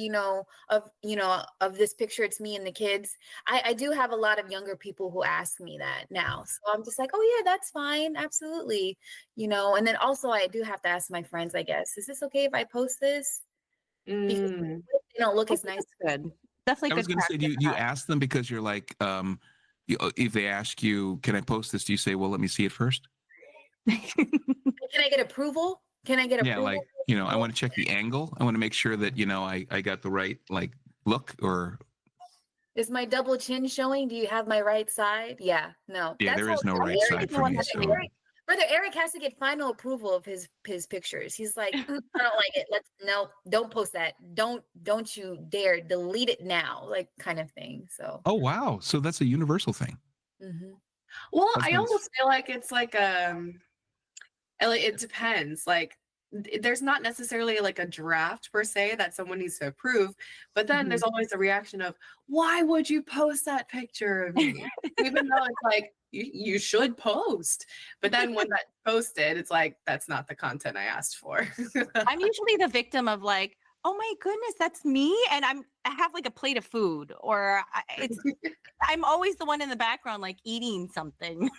of this picture, it's me and the kids." I do have a lot of younger people who ask me that now, so I'm just like, "Oh yeah, that's fine, absolutely," And then also, I do have to ask my friends, I guess, "Is this okay if I post this?" Because they don't look as nice. Good. Definitely. I was going to say, do you ask them because you're like, if they ask you, "Can I post this?" Do you say, "Well, let me see it first"? Can I get approval? Yeah, like, I want to check the angle. I want to make sure that, I got the right like look, or is my double chin showing? Do you have my right side? Yeah, no. Yeah, there is no right side for me. So. Brother Eric has to get final approval of his pictures. He's like, I don't like it. Don't post that. Don't you dare delete it now, like kind of thing. So. Oh wow! So that's a universal thing. Mm-hmm. Well, I almost feel like it's like it depends. Like there's not necessarily like a draft per se that someone needs to approve, but then there's always a reaction of, why would you post that picture of me? Even though it's like, you should post. But then when that's posted, it's like, that's not the content I asked for. I'm usually the victim of like, oh my goodness, that's me. And I have like a plate of food, or I'm always the one in the background, like eating something.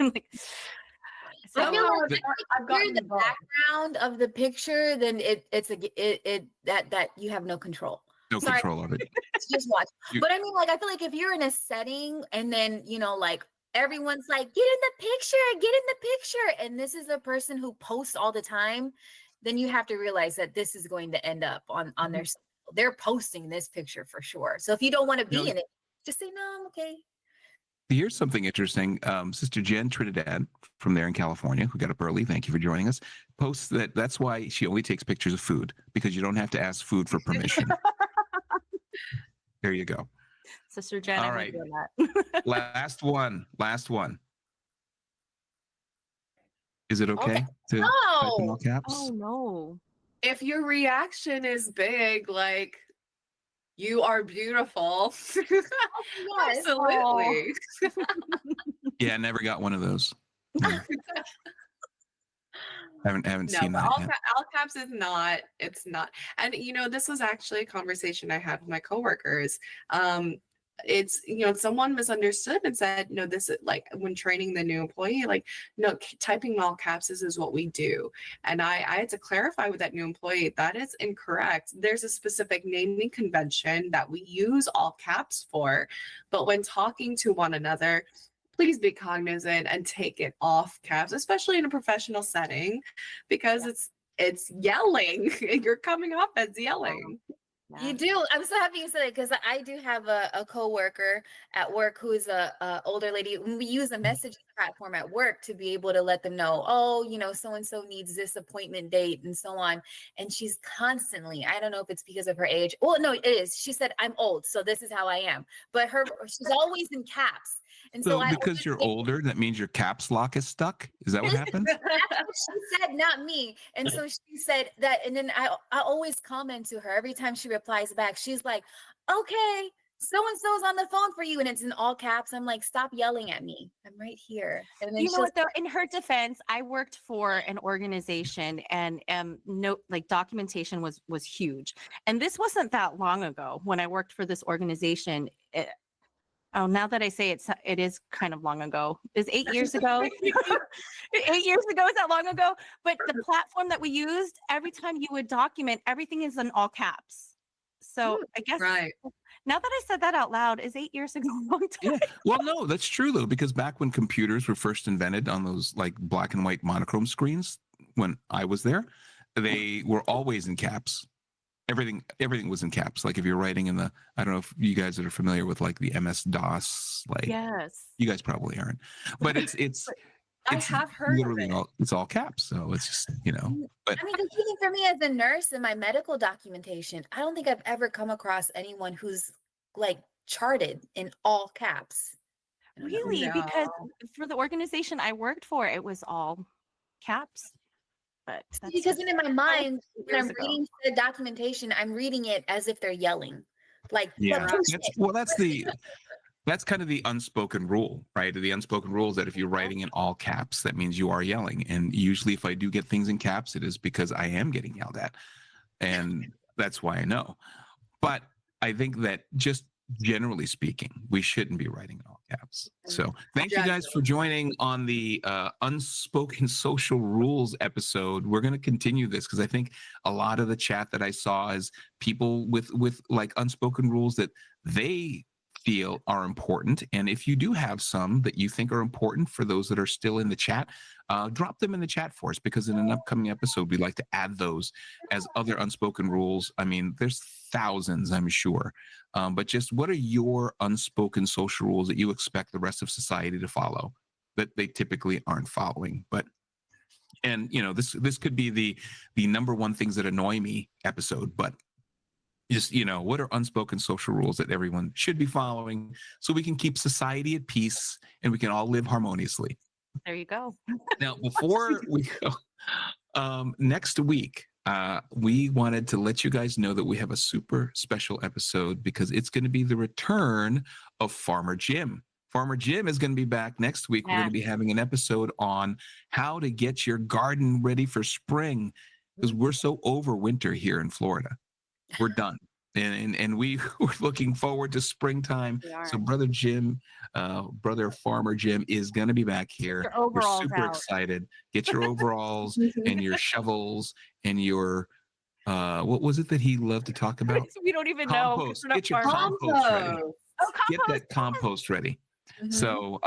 So I feel like if you're in the background of the picture, then that you have no control. Control of it. Just watch. But I mean, like, I feel like if you're in a setting and then, like everyone's like, get in the picture. And this is a person who posts all the time, then you have to realize that this is going to end up on their, they're posting this picture for sure. So if you don't want to be in it, just say, no, I'm okay. Here's something interesting. Sister Jen Trinidad from there in California, who got up early, thank you for joining us, posts that's why she only takes pictures of food, because you don't have to ask food for permission. There you go. Sister Jen, all right. That. Last one. Is it okay to type in all caps? Oh no. If your reaction is big, like, you are beautiful. Absolutely. Yeah, I never got one of those. No. haven't seen that yet. All caps is not. It's not. And this was actually a conversation I had with my coworkers. it's, someone misunderstood and said, no, this is like when training the new employee, like, no, typing in all caps is what we do. And I had to clarify with that new employee that is incorrect. There's a specific naming convention that we use all caps for, but when talking to one another, please be cognizant and take it off caps, especially in a professional setting, because it's yelling. You're coming off as yelling. You do. I'm so happy you said it, because I do have a coworker at work who is a older lady. We use a messaging platform at work to be able to let them know, oh, so and so needs this appointment date and so on. And she's constantly, I don't know if it's because of her age. Well, no, it is. She said, I'm old, so this is how I am. But she's always in caps. And so because you're older, that means your caps lock is stuck? Is that what happens? That's what she said, not me. And so she said that, and then I always comment to her every time she replies back. She's like, okay, so-and-so's on the phone for you. And it's in all caps. I'm like, stop yelling at me. I'm right here. And then you know what though, in her defense, I worked for an organization, and documentation was huge. And this wasn't that long ago when I worked for this organization. Now that I say it is kind of long ago. Is 8 years ago? 8 years ago, is that long ago? But the platform that we used, every time you would document, everything is in all caps. So I guess now that I said that out loud, is 8 years ago a long time? Yeah. Well, no, that's true though, because back when computers were first invented on those like black and white monochrome screens, when I was there, they were always in caps. Everything was in caps. Like if you're writing in the, I don't know if you guys are familiar with like the MS-DOS, like yes, you guys probably aren't, but it's I have heard literally of it. it's all caps. So it's just, but I mean, even for me as a nurse in my medical documentation, I don't think I've ever come across anyone who's like charted in all caps. Really? No. Because for the organization I worked for, it was all caps. But because in my mind, when I'm reading the documentation, I'm reading it as if they're yelling. Like, that's kind of the unspoken rule, right? The unspoken rule is that if you're writing in all caps, that means you are yelling. And usually if I do get things in caps, it is because I am getting yelled at. And that's why I know. But I think that just generally speaking, we shouldn't be writing in all caps. So thank you guys for joining on the Unspoken Social Rules episode. We're going to continue this because I think a lot of the chat that I saw is people with like unspoken rules that they feel are important. And if you do have some that you think are important for those that are still in the chat, drop them in the chat for us, because in an upcoming episode, we'd like to add those as other unspoken rules. I mean, there's thousands, I'm sure. But just what are your unspoken social rules that you expect the rest of society to follow that they typically aren't following? And this could be the number one things that annoy me episode, but just, what are unspoken social rules that everyone should be following so we can keep society at peace and we can all live harmoniously? There you go. Now, before we go, next week, we wanted to let you guys know that we have a super special episode because it's going to be the return of Farmer Jim. Farmer Jim is going to be back next week. We're going to be having an episode on how to get your garden ready for spring, because we're so over winter here in Florida. We're done. And we're looking forward to springtime. So Brother Farmer Jim is going to be back here. We're super excited. Get your overalls and your shovels and your, what was it that he loved to talk about? We don't even compost. know. Get your compost ready. Get that compost ready. Mm-hmm. So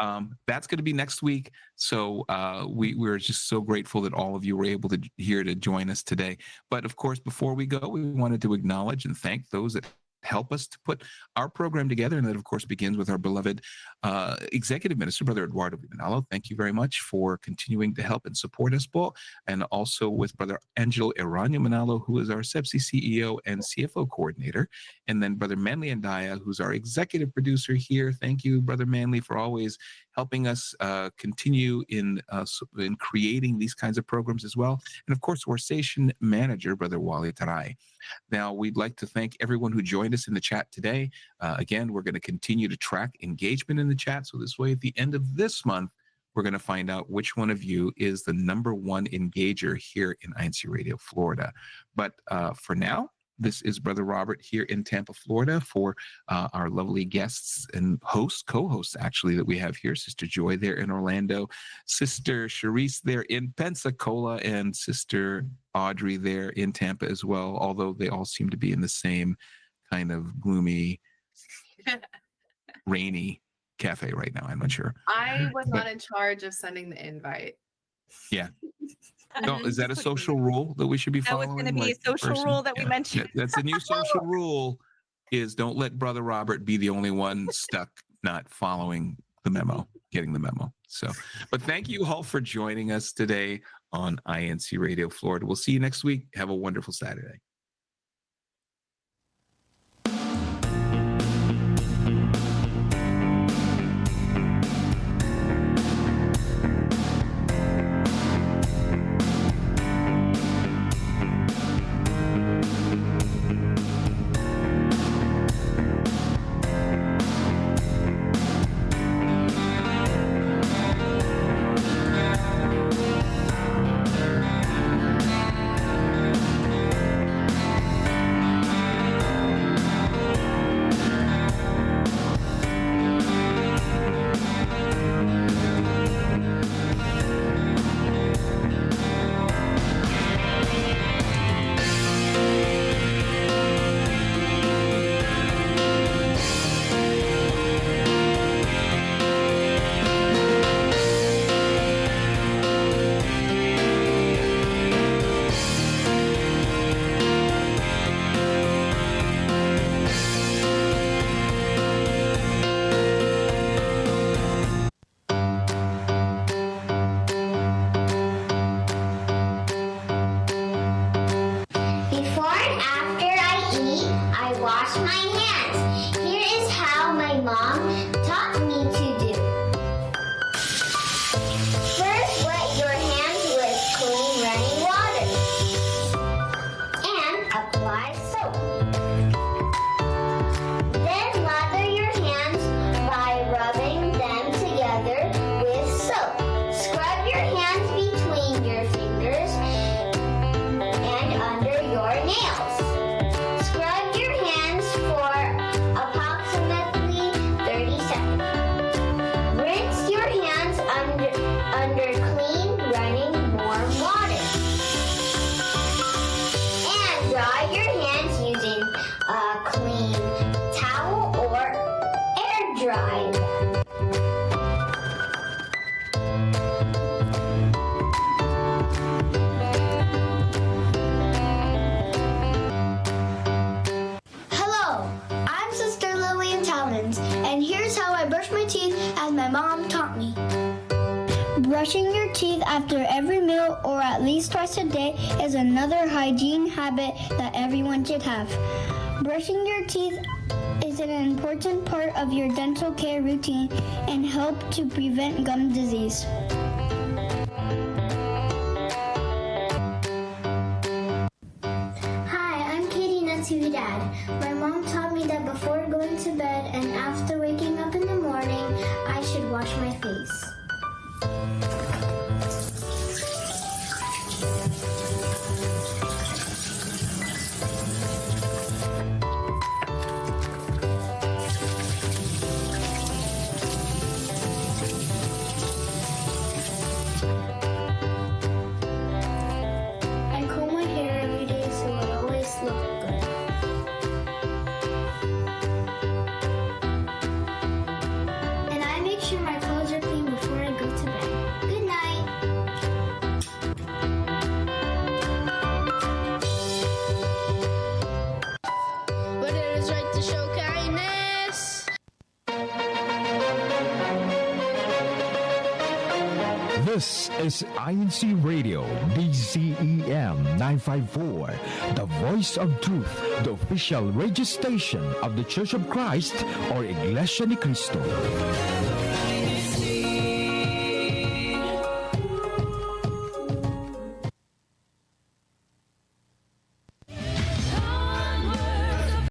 that's going to be next week. So we're just so grateful that all of you were able to join us today. But of course, before we go, we wanted to acknowledge and thank those that help us to put our program together. And that, of course, begins with our beloved Executive Minister, Brother Eduardo Manalo. Thank you very much for continuing to help and support us, Paul. And also with Brother Angelo Eranio Manalo, who is our CEBSI CEO and CFO coordinator. And then Brother Manley Andaya, who's our executive producer here. Thank you, Brother Manley, for always helping us continue in creating these kinds of programs as well. And of course, our station manager, Brother Wally Tarai. Now, we'd like to thank everyone who joined us in the chat today. Again, we're going to continue to track engagement in the chat. So this way, at the end of this month, we're going to find out which one of you is the #1 engager here in INCRadio Florida. But for now, This is Brother Robert here in Tampa, Florida, for our lovely guests and hosts, co-hosts actually, that we have here. Sister Joy there in Orlando, Sister Charisse there in Pensacola, and Sister Audrey there in Tampa as well, although they all seem to be in the same kind of gloomy, rainy cafe right now. I'm not sure. I was not in charge of sending the invite. Yeah. No, is that a social rule that we should be That was following? going to be a social rule that we mentioned. That's the new social rule, is don't let Brother Robert be the only one stuck not following the memo, getting the memo. So, but thank you all for joining us today on INC Radio Florida. We'll see you next week. Have a wonderful Saturday. Brushing your teeth after every meal or at least twice a day is another hygiene habit that everyone should have. Brushing your teeth is an important part of your dental care routine and help to prevent gum disease. Hi, I'm Katie Natividad. My mom taught me that before going to bed and after waking up in the morning, I should wash my face. This is INCRadio, DCEM 954, the voice of truth, the official radio station of the Church of Christ or Iglesia ni Cristo.